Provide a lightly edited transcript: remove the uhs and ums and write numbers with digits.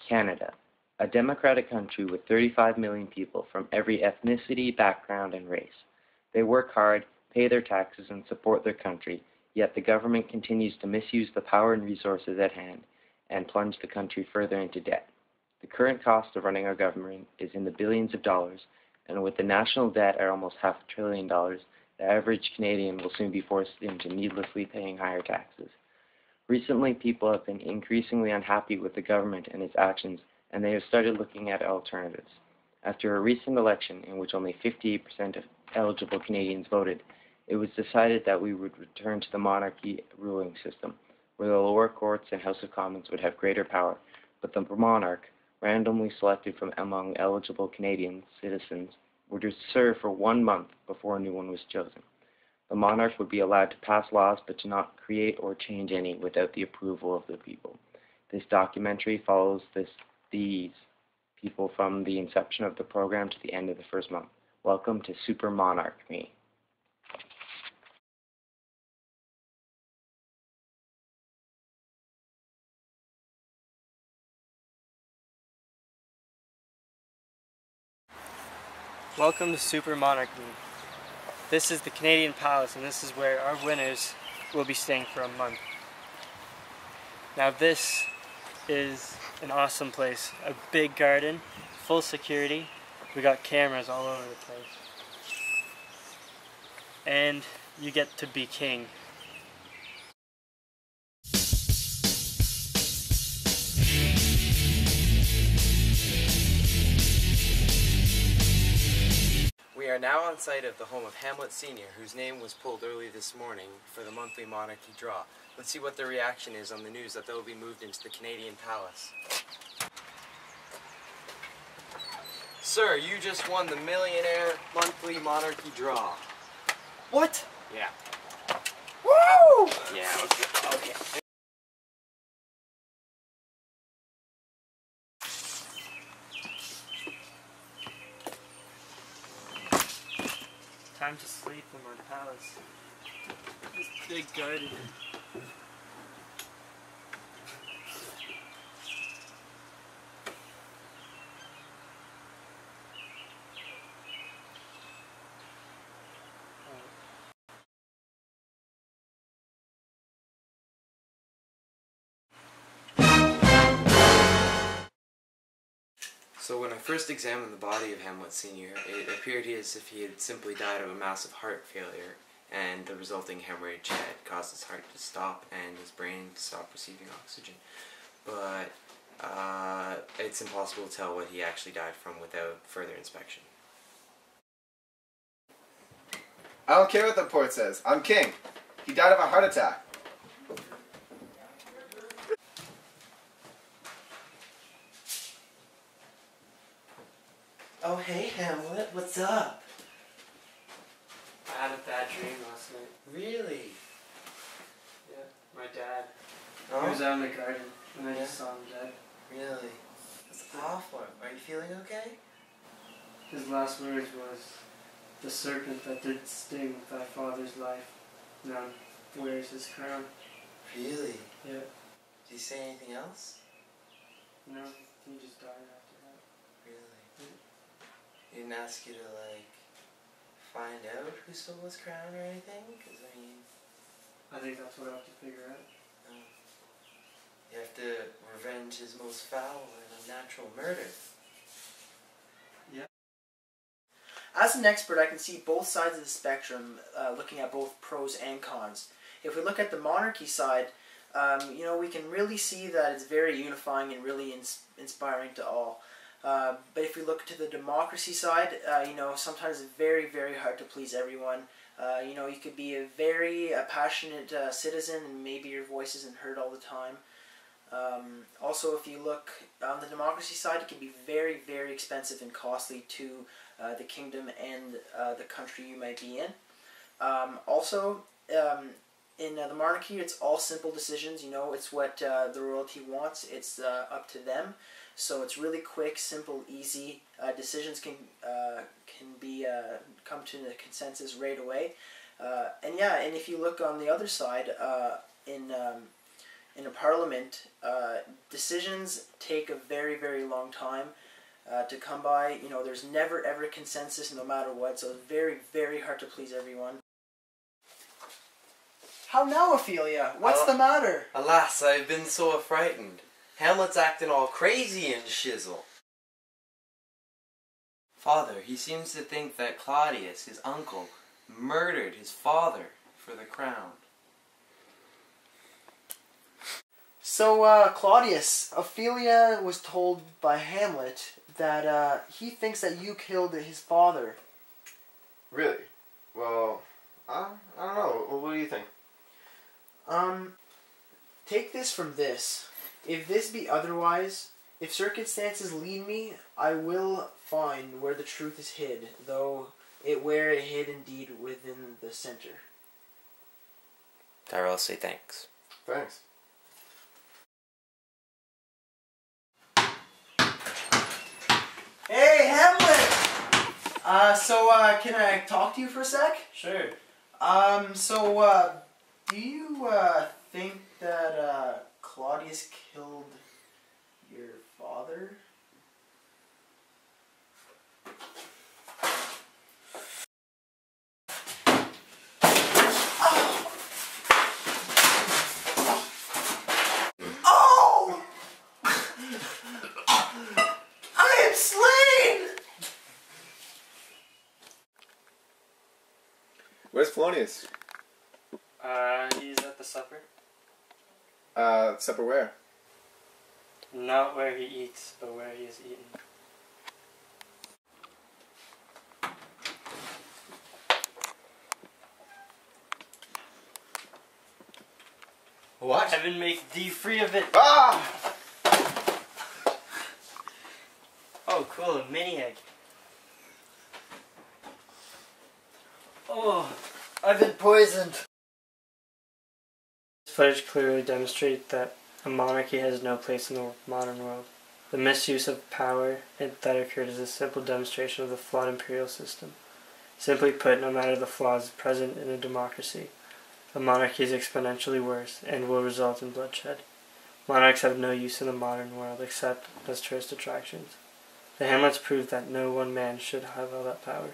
Canada, a democratic country with 35 million people from every ethnicity, background, and race. They work hard, pay their taxes, and support their country, yet the government continues to misuse the power and resources at hand and plunge the country further into debt. The current cost of running our government is in the billions of dollars, and with the national debt at almost $500 billion, the average Canadian will soon be forced into needlessly paying higher taxes. Recently, people have been increasingly unhappy with the government and its actions, and they have started looking at alternatives. After a recent election in which only 58% of eligible Canadians voted, it was decided that we would return to the monarchy ruling system, where the lower courts and House of Commons would have greater power, but the monarch, randomly selected from among eligible Canadian citizens, were to serve for 1 month before a new one was chosen. The monarch would be allowed to pass laws but to not create or change any without the approval of the people. This documentary follows these people from the inception of the program to the end of the first month. Welcome to Super Monarch Me. Welcome to Super Monarch Me. This is the Canadian Palace, and this is where our winners will be staying for a month. Now this is an awesome place. A big garden, full security. We got cameras all over the place. And you get to be king. We are now on site of the home of Hamlet Sr., whose name was pulled early this morning for the monthly monarchy draw. Let's see what their reaction is on the news that they'll be moved into the Canadian Palace. Sir, you just won the Millionaire Monthly Monarchy Draw. What? Yeah. Woo! Yeah, okay. Time to sleep in my palace. This big garden. So when I first examined the body of Hamlet Sr., it appeared as if he had simply died of a massive heart failure, and the resulting hemorrhage had caused his heart to stop and his brain to stop receiving oxygen. But it's impossible to tell what he actually died from without further inspection. I don't care what the report says. I'm king. He died of a heart attack. Oh, hey Hamlet, what's up? I had a bad dream last night. Really? Yeah, my dad. Oh? He was out in the garden, and I just saw him dead. Really? That's awful. Are you feeling okay? His last words was, "The serpent that did sting thy father's life, now wears his crown." Really? Yeah. Did he say anything else? No, he just died after that. Really? He didn't ask you to, like, find out who stole his crown or anything? Because, I mean... I think that's what I have to figure out. You have to revenge his most foul and unnatural murder. Yeah. As an expert, I can see both sides of the spectrum, looking at both pros and cons. If we look at the monarchy side, you know, we can really see that it's very unifying and really inspiring to all. But if we look to the democracy side, you know, sometimes it's very, very hard to please everyone. You know, you could be a very passionate citizen and maybe your voice isn't heard all the time. Also, if you look on the democracy side, it can be very, very expensive and costly to the kingdom and the country you might be in. Also, in the monarchy, it's all simple decisions. You know, it's what the royalty wants. It's up to them. So it's really quick, simple, easy. Decisions can be come to a consensus right away. And yeah, and if you look on the other side, in in a parliament, decisions take a very, very long time to come by. You know, there's never ever consensus no matter what, so it's very, very hard to please everyone. How now, Ophelia? What's the matter? Alas, I've been so frightened. Hamlet's acting all crazy and shizzle. Father, he seems to think that Claudius, his uncle, murdered his father for the crown. So, Claudius, Ophelia was told by Hamlet that he thinks that you killed his father. Really? Well, I don't know. What do you think? Take this from this. If this be otherwise, if circumstances lead me, I will find where the truth is hid, though it were hid indeed within the center. Tyrell, say thanks. Thanks. Hey, Hamlet! Can I talk to you for a sec? Sure. Do you, think that, Claudius killed your father? Oh! I am slain! Where's Polonius? He's at the supper. Supper where? Not where he eats, but where he is eaten. What? Heaven make thee free of it. Ah! Oh, cool, a mini egg. Oh, I've been poisoned. This footage clearly demonstrates that a monarchy has no place in the modern world. The misuse of power that occurred is a simple demonstration of the flawed imperial system. Simply put, no matter the flaws present in a democracy, a monarchy is exponentially worse and will result in bloodshed. Monarchs have no use in the modern world except as tourist attractions. The Hamlets proved that no one man should have all that power.